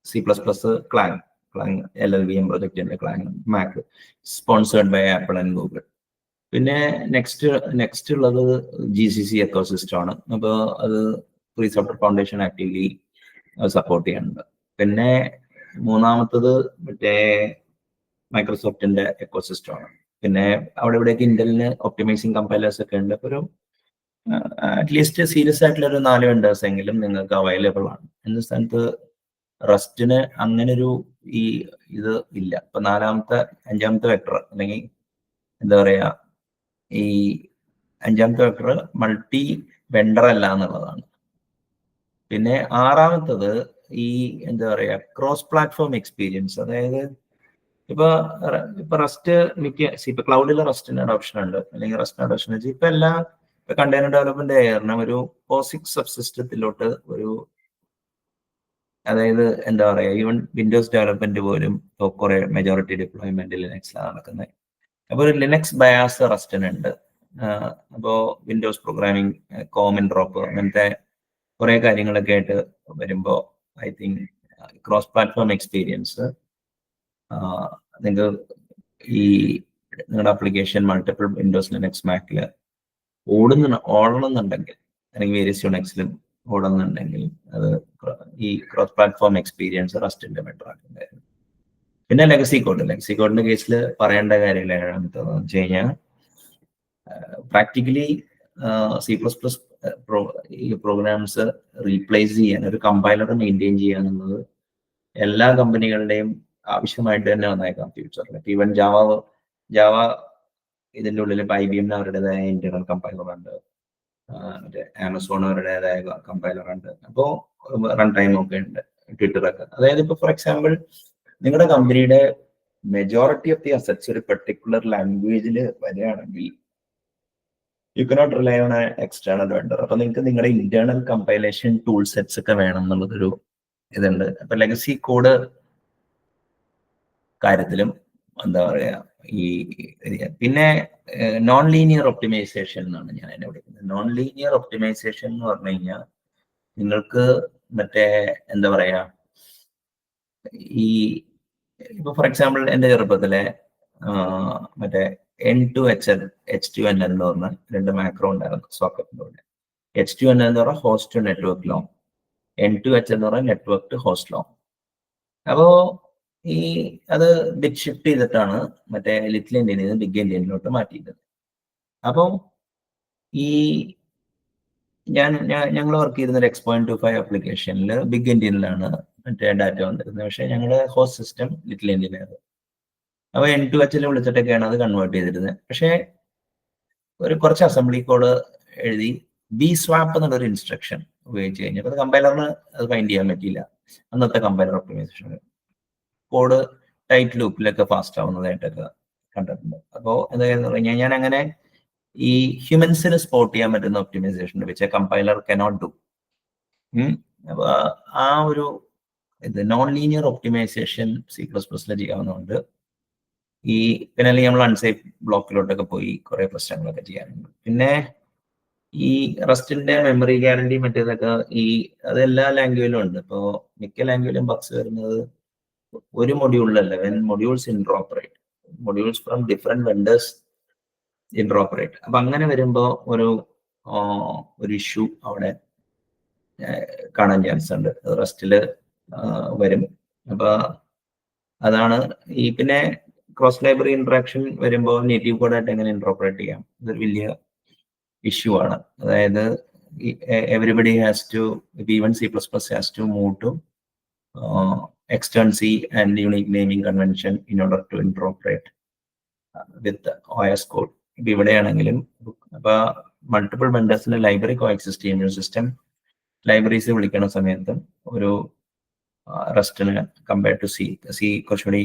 C++ ക്ലാങ് LLVM പ്രൊജക്ടിന്റെ clang mac sponsored by Apple and Google. പിന്നെ നെക്സ്റ്റ് ഉള്ളത് GCC എക്കോസിസ്റ്റം ആണ്. അപ്പോൾ അത് free software foundation actively support ചെയ്യുന്നുണ്ട്. പിന്നെ മൂന്നാമത്തത് മറ്റേ മൈക്രോസോഫ്റ്റിന്റെ എക്കോസിസ്റ്റം ആണ്. പിന്നെ അവിടെ ഇവിടേക്ക് ഇന്റലിന് ഒപ്റ്റിമൈസിങ് കമ്പൈലേഴ്സ് ഒക്കെ ഉണ്ട്. ഒരു അറ്റ്ലീസ്റ്റ് സീരിയസ് ആയിട്ടുള്ള ഒരു 4 വെണ്ടേഴ്സ് എങ്കിലും നിങ്ങൾക്ക് അവൈലബിൾ ആണ്. എന്ന സ്ഥാനത്ത് റസ്റ്റിന് അങ്ങനെ ഒരു ഇത് ഇല്ല. ഇപ്പൊ അഞ്ചാമത്തെ വെക്ടർ അല്ലെങ്കിൽ എന്താ പറയാ ഈ അഞ്ചാമത്തെ വെക്ടർ മൾട്ടി വെണ്ടർ അല്ല എന്നുള്ളതാണ്. പിന്നെ ആറാമത്തത് എന്താ പറയാ ക്രോസ് പ്ലാറ്റ്ഫോം എക്സ്പീരിയൻസ്. അതായത് ഇപ്പൊ റസ്റ്റ് ഇപ്പൊ ക്ലൗഡിലെ റസ്റ്റിന് അഡോപ്ഷൻ ഉണ്ട്, അല്ലെങ്കിൽ റസ്റ്റ് അഡോപ്ഷൻ വെച്ച് ഇപ്പൊ എല്ലാ കണ്ടെയ്നർ ഡെവലപ്മെന്റ് കാരണം ഒരു POSIX സബ്സിസ്റ്റത്തിലോട്ട് അതായത് എന്താ പറയാ ഈവൻ വിൻഡോസ് ഡെവലപ്മെന്റ് പോലും കുറെ മെജോറിറ്റി ഡിപ്ലോയ്മെന്റ് ലിനക്സിലാണ് നടക്കുന്നത്. അപ്പൊ ഒരു ലിനക്സ് ബയാസ് റസ്റ്റിനുണ്ട്. അപ്പോ വിൻഡോസ് പ്രോഗ്രാമിംഗ്, കോമൻ ഡ്രോപ്പ്, അങ്ങനത്തെ കുറെ കാര്യങ്ങളൊക്കെ ആയിട്ട് വരുമ്പോ I think cross platform experience നിങ്ങൾക്ക് നിങ്ങളുടെ ആപ്ലിക്കേഷൻ മൾട്ടിപ്പിൾ വിൻഡോസ് ലിനക്സ് മാക്കിൽ ഓടണമെന്നുണ്ടെങ്കിൽ, അല്ലെങ്കിൽ വേരിയസ് യുണക്സിലും ഓടുന്നുണ്ടെങ്കിൽ അത് ഈ ക്രോസ് പ്ലാറ്റ്ഫോം എക്സ്പീരിയൻസ് റസ്റ്റിന്റെ ബെറ്റർ ആക്കുന്നുണ്ടായിരുന്നു. പിന്നെ ലെഗസി കോഡിന്റെ കേസിൽ പറയേണ്ട കാര്യമില്ല. ഏഴാമത്തെന്ന് വെച്ച് കഴിഞ്ഞാൽ പ്രാക്ടിക്കലി C++ ഈ പ്രോഗ്രാംസ് റീപ്ലേസ് ചെയ്യാൻ ഒരു കമ്പൈലർ മെയിൻറ്റെയിൻ ചെയ്യാന്നുള്ളത് എല്ലാ കമ്പനികളുടെയും ആവശ്യമായിട്ട് തന്നെ വന്നേക്കാം ഫ്യൂച്ചറിൽ. ഈവൻ ജാവ ഇതിൻ്റെ ഉള്ളിൽ IBM അവരുടേതായ ഇന്റേണൽ കമ്പൈലർ ഉണ്ട്, മറ്റേ ആമസോൺ അവരുടേതായ കമ്പൈലർ ഉണ്ട്, അപ്പോൾ റൺ ടൈം ഒക്കെ ഉണ്ട്, ട്വിറ്ററൊക്കെ. അതായത് ഇപ്പൊ ഫോർ എക്സാമ്പിൾ നിങ്ങളുടെ കമ്പനിയുടെ മെജോറിറ്റി ഓഫ് ദി അസറ്റ്സ് ഒരു പെർട്ടിക്കുലർ ലാംഗ്വേജിൽ വരികയാണെങ്കിൽ you cannot rely on external vendor. അപ്പൊ നിങ്ങൾക്ക് നിങ്ങളുടെ ഇന്റേണൽ കമ്പൈലേഷൻ ടൂൾ സെറ്റ്സ് ഒക്കെ വേണം എന്നുള്ളതൊരു ഇതുണ്ട്. അപ്പൊ ലെഗസി കോഡ് കാര്യത്തിലും എന്താ പറയാ പിന്നെ നോൺ ലീനിയർ ഒപ്റ്റിമൈസേഷൻ എന്നാണ് ഞാൻ എന്നെ വിളിക്കുന്നത്. നോൺ ലീനിയർ ഒപ്റ്റിമൈസേഷൻ എന്ന് പറഞ്ഞു കഴിഞ്ഞാൽ നിങ്ങൾക്ക് മറ്റേ എന്താ പറയാ ഇപ്പൊ ഫോർ എക്സാമ്പിൾ എന്റെ ചെറുപ്പത്തിലെ മറ്റേ N2HL H2NL എന്ന് പറഞ്ഞ 2 മാക്രോ ഉണ്ടായിരുന്നു സോക്കറ്റിന്റെ കൂടെ. H2NL എന്ന് പറഞ്ഞാൽ host to network long, N2HL എന്ന് പറഞ്ഞാൽ നെറ്റ്വർക്ക് ടു ഹോസ്റ്റ് ലോങ്. അപ്പോ അത് ബിറ്റ് ഷിഫ്റ്റ് ചെയ്തിട്ടാണ് മറ്റേ ലിറ്റിൽ ഇന്ത്യയിൽ നിന്ന് ബിഗ് ഇന്ത്യനിലോട്ട് മാറ്റിയത്. അപ്പോൾ ഞങ്ങൾ വർക്ക് ചെയ്തിരുന്ന ഒരു X.25 ആപ്ലിക്കേഷനിൽ ബിഗ് ഇന്ത്യനിലാണ് മറ്റേ ഡാറ്റ വന്നിരുന്നത്. പക്ഷെ ഞങ്ങളുടെ ഹോസ്റ്റ് സിസ്റ്റം ലിറ്റിൽ ഇന്ത്യയിലായിരുന്നു. അപ്പൊ N2HL വിളിച്ചിട്ടൊക്കെയാണ് അത് കൺവേർട്ട് ചെയ്തിരുന്നത്. പക്ഷേ കുറച്ച് അസംബ്ലി കോഡ് എഴുതി bswap എന്നുള്ളൊരു ഇൻസ്ട്രക്ഷൻ ഉപയോഗിച്ച് കഴിഞ്ഞപ്പോൾ കമ്പൈലറിന് അത് ഫൈൻഡ് ചെയ്യാൻ പറ്റിയില്ല. അന്നത്തെ കമ്പൈലർ ഒപ്റ്റിമൈസേഷൻ കോഡ് ടൈറ്റ് ലൂപ്പിലൊക്കെ ഫാസ്റ്റ് ആവുന്നതായിട്ടൊക്കെ കണ്ടിട്ടുണ്ട്. അപ്പോൾ എന്താണെന്ന് പറഞ്ഞു കഴിഞ്ഞാൽ ഞാൻ അങ്ങനെ ഈ ഹ്യൂമൻസിന് സ്പോട്ട് ചെയ്യാൻ പറ്റുന്ന ഒപ്റ്റിമൈസേഷൻ വെച്ച കമ്പൈലർ കനോട്ട് ഡു. അപ്പൊ ആ ഒരു നോൺ ലീനിയർ ഒപ്റ്റിമൈസേഷൻ C++ ചെയ്യാവുന്നതുകൊണ്ട് പിന്നെ അല്ലെങ്കിൽ നമ്മൾ അൺസേഫ് ബ്ലോക്കിലോട്ടൊക്കെ പോയി കുറെ പ്രശ്നങ്ങളൊക്കെ ചെയ്യാനുണ്ട്. പിന്നെ റസ്റ്റിന്റെ മെമ്മറി ഗ്യാരണ്ടി മറ്റേതൊക്കെ അതെല്ലാ ലാംഗ്വേജിലും ഉണ്ട്. ഇപ്പോൾ മിക്ക ലാംഗ്വേജിലും ബഗ്സ് വരുന്നത് ഒരു മൊഡ്യൂളിലല്ല, when modules interoperate, modules from different vendors interoperate. അപ്പൊ അങ്ങനെ വരുമ്പോ ഒരു ഇഷ്യൂ അവിടെ കാണാൻ ചാൻസ് ഉണ്ട്, റസ്റ്റില് വരും. അപ്പൊ അതാണ് പിന്നെ ക്രോസ് ലൈബ്രറി ഇന്ററാക്ഷൻ വരുമ്പോൾ നേറ്റീവ് കോഡായിട്ട് എങ്ങനെ ഇന്റർഓപ്പറേറ്റ് ചെയ്യാം, ഇതൊരു വലിയ ഇഷ്യൂ ആണ്. അതായത് everybody has to, even C++ has to move to extern C and unique naming convention in order to interoperate with the OS code. ഇപ്പൊ ഇവിടെയാണെങ്കിലും അപ്പൊ മൾട്ടിപ്പിൾ വെണ്ടേഴ്സിന്റെ ലൈബ്രറി കോ എക്സിസ്റ്റ് ചെയ്യുന്ന ഒരു സിസ്റ്റം ലൈബ്രറീസ് വിളിക്കുന്ന സമയത്ത് ഒരു റെസ്റ്റിന് കമ്പയർ ടു സി കുറച്ചുകൂടി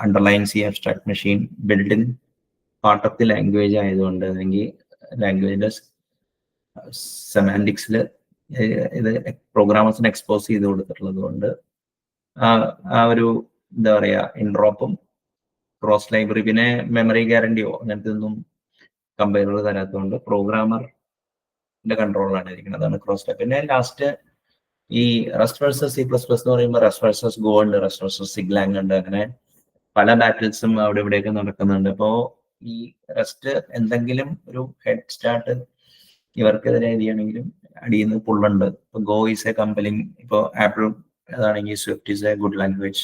underline C abstract machine built-in part of the language ആയതുകൊണ്ട്, അല്ലെങ്കിൽ ലാംഗ്വേജിന്റെ സെമാൻറ്റിക്സിൽ ഇത് പ്രോഗ്രാമേഴ്സിന് എക്സ്പോസ് ചെയ്ത് കൊടുത്തിട്ടുള്ളത് കൊണ്ട് ആ ഒരു എന്താ പറയാ ഇൻഡ്രോപ്പും ക്രോസ് ലൈബ്രറി, പിന്നെ മെമ്മറി ഗ്യാരണ്ടിയോ അങ്ങനത്തെ ഒന്നും കമ്പൈലർ തരാത്തതുകൊണ്ട് പ്രോഗ്രാമറിന്റെ കൺട്രോളിലാണ് ഇരിക്കുന്നത്. അതാണ് ക്രോസ്. പിന്നെ ലാസ്റ്റ് ഈ റസ്റ്റ് വേഴ്സസ് C++ എന്ന് പറയുമ്പോൾ റസ്റ്റ് വേഴ്സസ് ഗോ ഉണ്ട്, റസ്റ്റ് വേഴ്സസ് സിഗ്ലാങ് ഉണ്ട്, അങ്ങനെ പല ബാറ്റിൽസും അവിടെ ഇവിടെയൊക്കെ നടക്കുന്നുണ്ട്. അപ്പോ ഈ റസ്റ്റ് എന്തെങ്കിലും ഒരു ഹെഡ് സ്റ്റാർട്ട് ഇവർക്കെതിരെ ചെയ്യുകയാണെങ്കിലും അടിയുന്ന പുള്ളുണ്ട്. ഇപ്പൊ ഗോ ഈസ് എ കമ്പലിങ്, ഇപ്പോൾ ആപ്പിൾ അതാണെങ്കിൽ Swift is A good language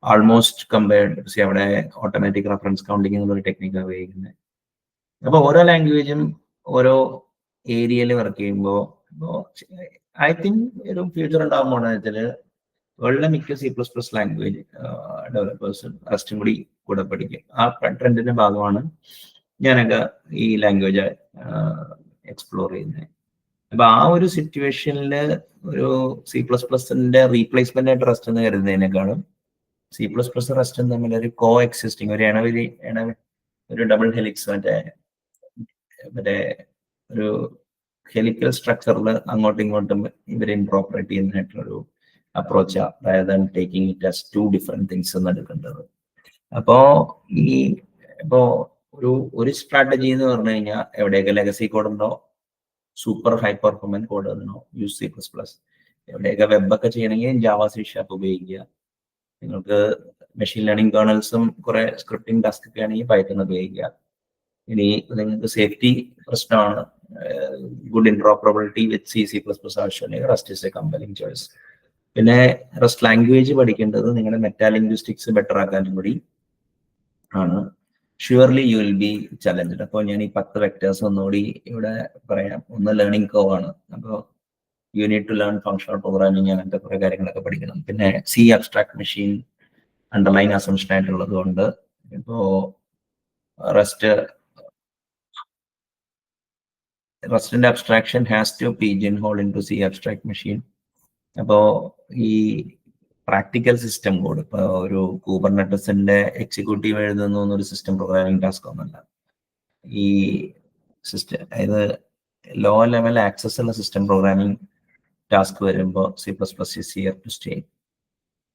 almost compared. അവിടെ ഓട്ടോമാറ്റിക് റെഫറൻസ് കൗണ്ടിങ് എന്നുള്ള ടെക്നിക്കാണ് ഉപയോഗിക്കുന്നത്. അപ്പൊ ഓരോ ലാംഗ്വേജും ഓരോ ഏരിയയിൽ വർക്ക് ചെയ്യുമ്പോൾ ഐ തിങ്ക് ഒരു ഫ്യൂച്ചർ ഉണ്ടാകുമ്പോൾ വെച്ചാല് വേൾഡിലെ മിക്ക C++ ലാംഗ്വേജ് ഡെവലപ്പേഴ്സും റസ്റ്റും കൂടെ പഠിക്കും. ആ ട്രെൻഡിന്റെ ഭാഗമാണ് ഞാനൊക്കെ ഈ ലാംഗ്വേജ് എക്സ്പ്ലോർ ചെയ്യുന്നത്. അപ്പൊ ആ ഒരു സിറ്റുവേഷനിൽ ഒരു C++ന്റെ റീപ്ലേസ്മെന്റ് ആയിട്ട് റസ്റ്റ് എന്ന് കരുതുന്നതിനേക്കാളും C++ റസ്റ്റും തമ്മിൽ ഒരു കോ എക്സിസ്റ്റിംഗ് ഒരു ഡബിൾ ഹെലിക്സ് മറ്റേ ഒരു ഹെലിക്കൽ സ്ട്രക്ചറിൽ അങ്ങോട്ടും ഇങ്ങോട്ടും ഇവർ ഇൻകോർപ്പറേറ്റ് ചെയ്യുന്നതായിട്ടുള്ളൊരു approach rather than taking it as two different things എന്ന് എടുക്കേണ്ടത്. അപ്പോ ഒരു സ്ട്രാറ്റജി എന്ന് പറഞ്ഞു കഴിഞ്ഞാൽ എവിടെയൊക്കെ ലെഗസി കോഡ് ഉണ്ടോ, സൂപ്പർ ഹൈ പെർഫോമൻസ് കോഡ് ഉണ്ടോ, യൂസ് C++. എവിടെയൊക്കെ വെബൊക്കെ ചെയ്യണമെങ്കിൽ ജാവ C# ഉപയോഗിക്കുക. നിങ്ങൾക്ക് മെഷീൻ ലേണിംഗ് കേർണൽസും കുറെ സ്ക്രിപ്റ്റിംഗ് ടാസ്ക് ഒക്കെ ആണെങ്കിൽ പൈത്തൺ ഉപയോഗിക്കുക. ഇനി നിങ്ങൾക്ക് സേഫ്റ്റി പ്രശ്നമാണ്, ഗുഡ് ഇന്റർഓപ്പറബിലിറ്റി വിത്ത് C++ ആവശ്യമുണ്ടെങ്കിൽ rest is A compelling choice. പിന്നെ റസ്റ്റ് ലാംഗ്വേജ് പഠിക്കേണ്ടത് നിങ്ങളുടെ മെറ്റാലിംഗ്വിസ്റ്റിക്സ് ബെറ്റർ ആക്കാനും കൂടി ആണ്. Surely you will be challenged. അപ്പോൾ ഞാൻ ഈ 10 വെക്ടേഴ്സ് ഒന്നുകൂടി ഇവിടെ പറയാം. ഒന്ന് ലേണിംഗ് കർവ് ആണ്. അപ്പോൾ you need to learn functional programming, അങ്ങനത്തെ കുറെ കാര്യങ്ങളൊക്കെ പഠിക്കണം. പിന്നെ C abstract machine underline assumption ആയിട്ടുള്ളത് കൊണ്ട് ഇപ്പോ റസ്റ്റിന്റെ abstraction has to pigeonhole into C abstract machine. അപ്പോ ഈ പ്രാക്ടിക്കൽ സിസ്റ്റം കോഡ് ഇപ്പൊ ഒരു കുബർനെറ്റസിന്റെ എക്സിക്യൂട്ടീവ് എഴുതുന്ന ഒരു സിസ്റ്റം പ്രോഗ്രാമിംഗ് ടാസ്ക് ഒന്നല്ല. ഈ സിസ്റ്റം അതായത് ലോ ലെവൽ ആക്സസ് ഉള്ള സിസ്റ്റം പ്രോഗ്രാമിംഗ് ടാസ്ക് വരുമ്പോൾ C++ is here to stay.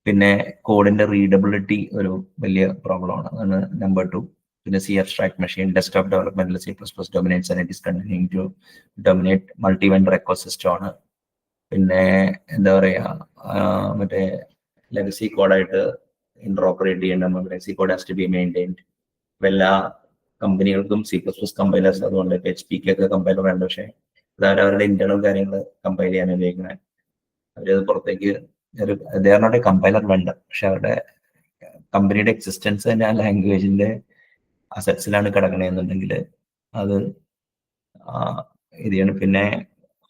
പിന്നെ കോഡിന്റെ റീഡബിലിറ്റി ഒരു വലിയ പ്രോബ്ലം ആണ്, അതാണ് നമ്പർ 2. പിന്നെ C അബ്സ്ട്രാക്ട് മെഷീൻ ഡെസ്ക്ടോപ്പ് ഡെവലപ്മെന്റിൽ C++ dominates and it is continuing to dominate. Multi vendor ecosystem ആണ്. പിന്നെ എന്താ പറയാ മറ്റേ ലെഗസി കോഡായിട്ട് ഇന്റർഓപ്പറേറ്റ് ചെയ്യേണ്ട legacy code has to be maintained. എല്ലാ കമ്പനികൾക്കും C++ കമ്പൈലേഴ്സ്, അതുകൊണ്ട് HP ഒക്കെ കമ്പൈലർ വേണ്ട, പക്ഷേ അത് അവരവരുടെ ഇന്റേണൽ കാര്യങ്ങൾ കമ്പൈൽ ചെയ്യാൻ ഉപയോഗിക്കുന്നത്. അവരത് പുറത്തേക്ക് they are not a compiler വേണ്ട, പക്ഷെ അവരുടെ കമ്പനിയുടെ എക്സിസ്റ്റൻസ് തന്നെ ആ ലാംഗ്വേജിന്റെ അസറ്റ്സിലാണ് കിടക്കണമെന്നുണ്ടെങ്കിൽ അത് ഇതാണ്. പിന്നെ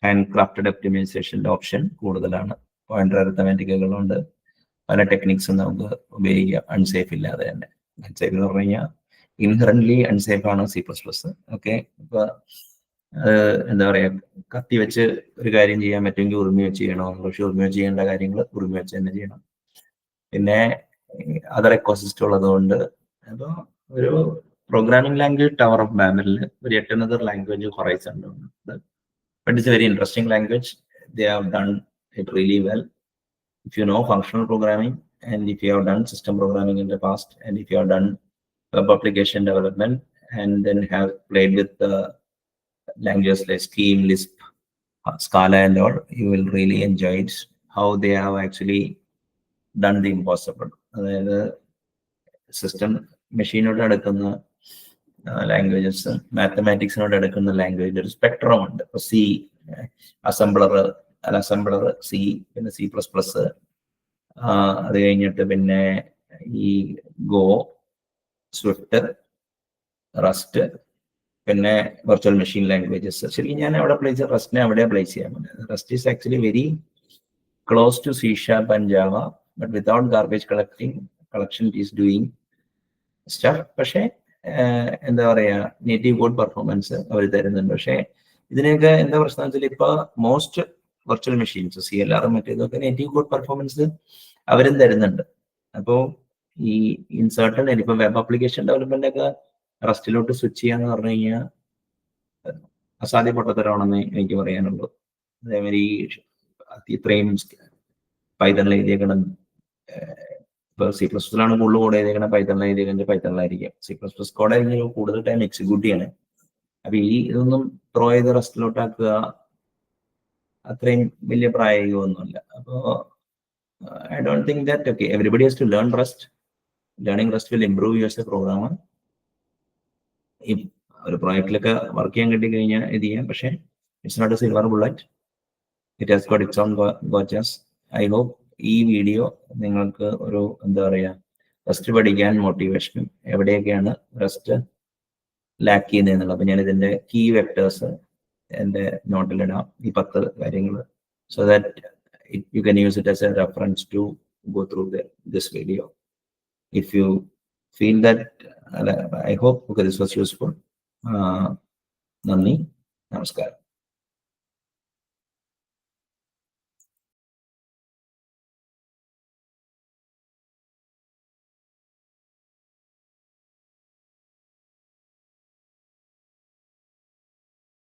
ഹാൻഡ് ക്രാഫ്റ്റഡ് ഒപ്റ്റിമൈസേഷൻ്റെ ഓപ്ഷൻ കൂടുതലാണ്. പോയിന്റർ അരിത്തമാറ്റിക്കുകളുണ്ട്, പല ടെക്നിക്സും നമുക്ക് ഉപയോഗിക്കാം അൺസേഫ് ഇല്ലാതെ തന്നെ. അൺസേഫ് എന്ന് പറഞ്ഞു കഴിഞ്ഞാൽ ഇൻഹറന്റ്ലി അൺസേഫ് ആണ് C++. ഓക്കെ, ഇപ്പൊ എന്താ പറയാ കത്തി വെച്ച് ഒരു കാര്യം ചെയ്യാൻ പറ്റുമെങ്കിൽ ഉറുമി വെച്ച് ചെയ്യണോ, പക്ഷെ ഉറുമി വെച്ച് ചെയ്യേണ്ട കാര്യങ്ങൾ ഉറുമി വെച്ച് തന്നെ ചെയ്യണം. പിന്നെ അതർ എക്കോസിസ്റ്റം ഉള്ളത് കൊണ്ട് അപ്പോൾ ഒരു പ്രോഗ്രാമിംഗ് ലാംഗ്വേജ് ടവർ ഓഫ് ബാബലിൽ ഒരു yet another ലാംഗ്വേജ് ഹൊറൈസൺ ഉണ്ട്. But it's a very interesting language. They have done it really well. If you know functional programming, and if you have done system programming in the past, and if you have done web application development, and then have played with languages like Scheme, Lisp, Scala and all, you will really enjoy it. How they have actually done the impossible. അതായത് സിസ്റ്റം മെഷീനോട് അടുക്കുന്ന ലാംഗ്വേജസ്, മാത്തമാറ്റിക്സിനോട് എടുക്കുന്ന ലാംഗ്വേജ് ഒരു സ്പെക്ട്രം ഉണ്ട്. ഇപ്പൊ C അസംബ്ലർ C, പിന്നെ C++, അത് കഴിഞ്ഞിട്ട് പിന്നെ ഈ ഗോ, സ്വിഫ്റ്റ്, റസ്റ്റ്, പിന്നെ വെർച്വൽ മെഷീൻ ലാംഗ്വേജസ്. ശരിക്കും ഞാൻ അവിടെ റസ്റ്റിനെ അവിടെ പ്ലേസ് ചെയ്യാൻ പറ്റും. Rust is actually very close to C# and Java, but without garbage collection it is doing stuff. പക്ഷേ എന്താ പറയാ നേറ്റീവ് കോഡ് പെർഫോമൻസ് അവർ തരുന്നുണ്ട്. പക്ഷേ ഇതിനെയൊക്കെ എന്താ പ്രശ്നം വെച്ചാൽ ഇപ്പൊ മോസ്റ്റ് വെർച്വൽ മെഷീൻസ് CLR മറ്റേതൊക്കെ നേറ്റീവ് കോഡ് പെർഫോമൻസ് അവരും തരുന്നുണ്ട്. അപ്പോൾ ഈ ഇൻസേർട്ടൺ ഇപ്പൊ വെബ് ആപ്ലിക്കേഷൻ ഡെവലപ്മെന്റ് ഒക്കെ റസ്റ്റിലോട്ട് സ്വിച്ച് ചെയ്യാന്ന് പറഞ്ഞു കഴിഞ്ഞാൽ അസാധ്യപ്പെട്ടതരാണെന്ന് എനിക്ക് പറയാനുള്ളൂ. അതേമാതിരി ഇത്രയും പൈത്തണിൽ എഴുതിയേക്കണം, ഇപ്പൊ C++ ആണ് കൂടുതൽ കോഡ് ചെയ്തേക്കണം, പൈത്തണിൽ എഴുതിയേക്കുന്നത് പൈത്തണിലായിരിക്കും. C++ കോഡ് ആയിരിക്കും കൂടുതൽ ടൈം എക്സിക്യൂട്ട് ചെയ്യണേ. അപ്പൊ ഇതൊന്നും ത്രോ ചെയ്ത് റസ്റ്റിലോട്ടാക്കുക അത്രയും വലിയ പ്രായോഗികമൊന്നുമല്ല. അപ്പോ I don't think that everybody has to learn Rust. Learning Rust will improve you as a programmer. If ഒരു പ്രോജക്റ്റിലൊക്കെ വർക്ക് ചെയ്യാൻ കിട്ടി കഴിഞ്ഞാൽ ഇത് ചെയ്യാം. പക്ഷേ it's not a silver bullet. It has got its own gotchas. I hope ഈ വീഡിയോ നിങ്ങൾക്ക് ഒരു എന്താ പറയാ റസ്റ്റ് പഠിക്കാൻ മോട്ടിവേഷനും എവിടെയൊക്കെയാണ് റസ്റ്റ് ലാക്ക് ചെയ്യുന്നതെന്നുള്ളത്. അപ്പൊ ഞാൻ ഇതിന്റെ കീ വെക്ടേഴ്സ് എൻ്റെ നോട്ടിലിടാം, ഈ 10 കാര്യങ്ങൾ. So that you can use it as a reference to go through this video. If you feel that, I hope this was useful. Nandi, namaskar.